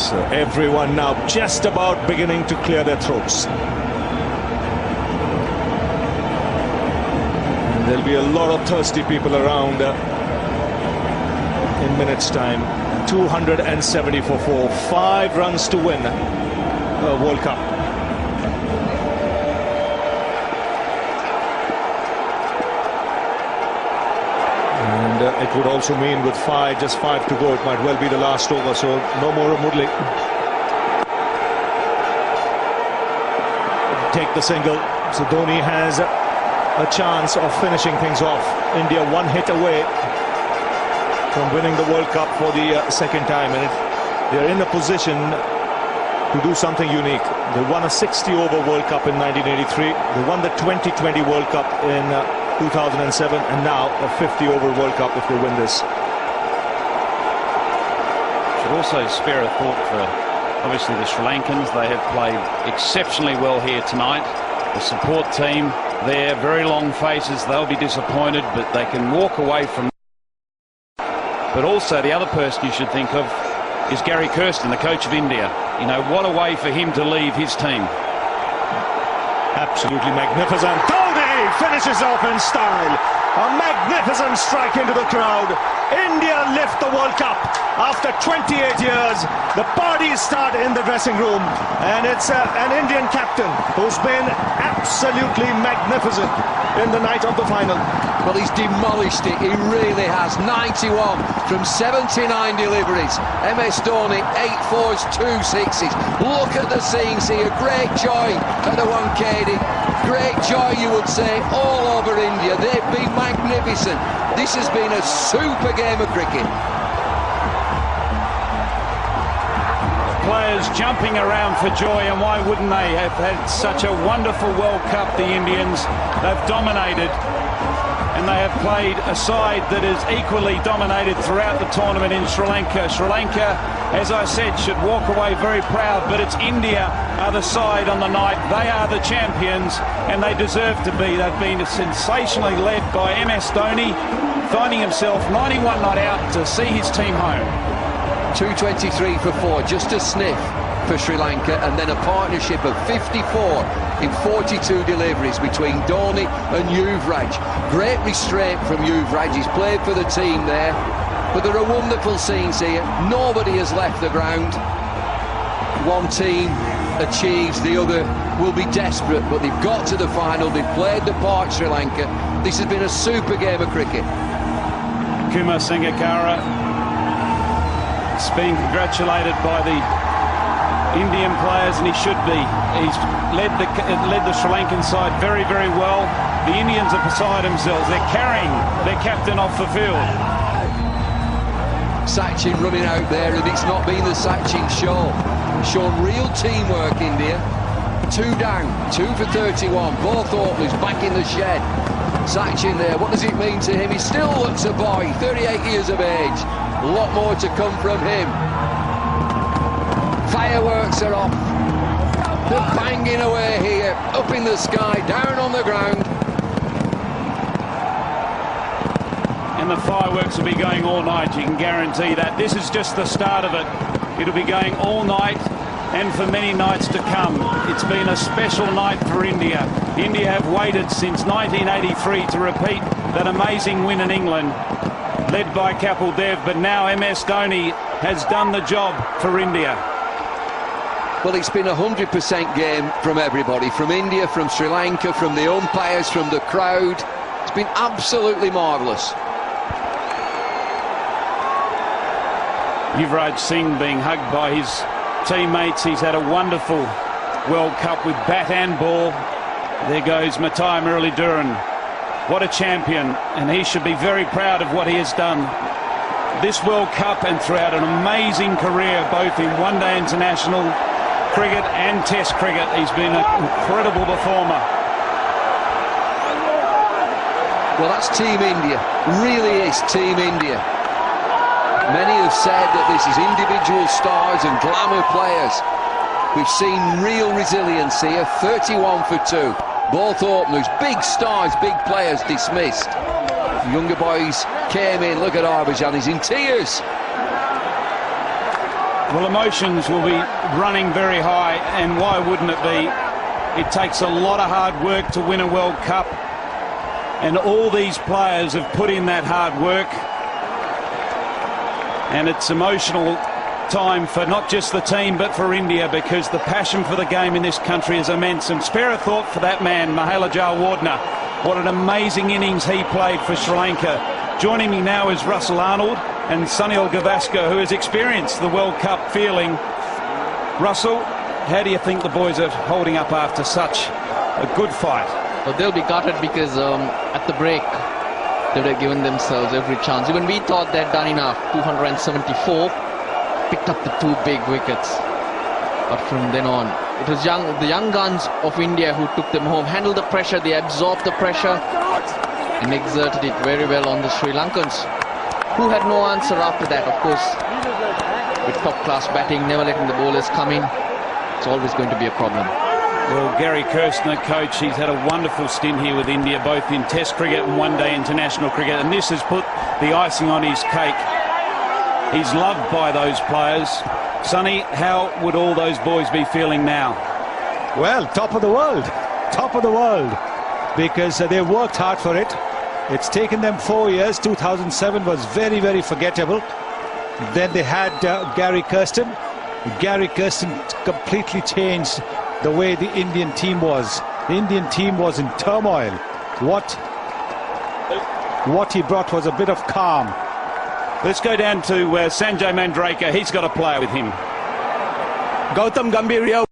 So everyone now just about beginning to clear their throats. And there'll be a lot of thirsty people around in minutes' time. 270 for 4, 5 runs to win a World Cup. And it would also mean with just 5 to go, it might well be the last over, so no more Murli. Take the single, so Dhoni has a chance of finishing things off. India 1 hit away from winning the World Cup for the second time, and they're in a position to do something unique. They won a 60-over World Cup in 1983, they won the 2020 World Cup in 2007, and now a 50-over World Cup if they win this. Should also spare a thought for obviously the Sri Lankans. They have played exceptionally well here tonight. The support team there, very long faces, they'll be disappointed, but they can walk away from. But also the other person you should think of is Gary Kirsten, the coach of India. You know, what a way for him to leave his team. Absolutely magnificent. Dhoni finishes off in style. A magnificent strike into the crowd. India lift the World Cup after 28 years. The parties start in the dressing room, and it's an Indian captain who's been absolutely magnificent in the night of the final. Well, he's demolished it, he really has. 91 from 79 deliveries. MS Dhoni, 8 fours, 2 sixes. Look at the scenes here, great joy at the Wankhede. Great joy, you would say, all over India. They've been magnificent. This has been a super game of cricket. Players jumping around for joy, and why wouldn't they? Have had such a wonderful World Cup, the Indians. They've dominated, and they have played a side that is equally dominated throughout the tournament in Sri Lanka. Sri Lanka, as I said, should walk away very proud, but it's India are the side on the night. They are the champions, and they deserve to be. They've been sensationally led by MS Dhoni, finding himself 91 not out to see his team home. 223 for 4, just a sniff for Sri Lanka, and then a partnership of 54 in 42 deliveries between Dhoni and Yuvraj. Great restraint from Yuvraj, he's played for the team there, but there are wonderful scenes here. Nobody has left the ground. One team achieves, the other will be desperate, but they've got to the final, they've played the part, Sri Lanka. This has been a super game of cricket. Kumar Sangakkara is being congratulated by the Indian players, and he should be. He's led the Sri Lankan side very, very well. The Indians are beside themselves. They're carrying their captain off the field. Sachin running out there, and it's not been the Sachin show. Shown real teamwork, India. 2 down, 2 for 31. Both openers back in the shed. Sachin there, what does it mean to him? He still looks a boy, 38 years of age. A lot more to come from him. Fireworks are off. They're banging away here, up in the sky, down on the ground. And the fireworks will be going all night, you can guarantee that. This is just the start of it. It'll be going all night and for many nights to come. It's been a special night for India. India have waited since 1983 to repeat that amazing win in England, led by Kapil Dev, but now MS Dhoni has done the job for India. Well, it's been a 100% game from everybody, from India, from Sri Lanka, from the umpires, from the crowd. It's been absolutely marvellous. Yuvraj Singh being hugged by his teammates. He's had a wonderful World Cup with bat and ball. There goes Matai Muralidharan. What a champion, and he should be very proud of what he has done this World Cup and throughout an amazing career, both in one-day international cricket and Test cricket. He's been an incredible performer. Well, that's Team India, really is Team India. Many have said that this is individual stars and glamour players. We've seen real resilience here, 31 for 2. Both openers, big stars, big players dismissed. Younger boys came in, look at Harbhajan, he's in tears. Well, emotions will be running very high, and why wouldn't it be? It takes a lot of hard work to win a World Cup, and all these players have put in that hard work, and it's emotional time for not just the team but for India, because the passion for the game in this country is immense. And spare a thought for that man, Mahela Jayawardene. What an amazing innings he played for Sri Lanka. Joining me now is Russell Arnold and Sunil Gavaskar, who has experienced the World Cup feeling. Russell, how do you think the boys are holding up after such a good fight? Well, they'll be gutted because at the break they would have given themselves every chance. Even we thought they'd done enough. 274, picked up the 2 big wickets. But from then on, it was the young guns of India who took them home, handled the pressure, they absorbed the pressure and exerted it very well on the Sri Lankans, who had no answer after that. Of course, with top-class batting, never letting the bowlers come in, it's always going to be a problem. Well, Gary Kirsten, coach, he's had a wonderful stint here with India, both in Test cricket and one-day international cricket, and this has put the icing on his cake. He's loved by those players. Sonny, how would all those boys be feeling now? Well, top of the world, because they worked hard for it. It's taken them 4 years. 2007 was very, very forgettable. Then they had Gary Kirsten. Gary Kirsten completely changed the way the Indian team was. The Indian team was in turmoil. What he brought was a bit of calm. Let's go down to Sanjay Mandraker. He's got a player with him. Gautam Gambhir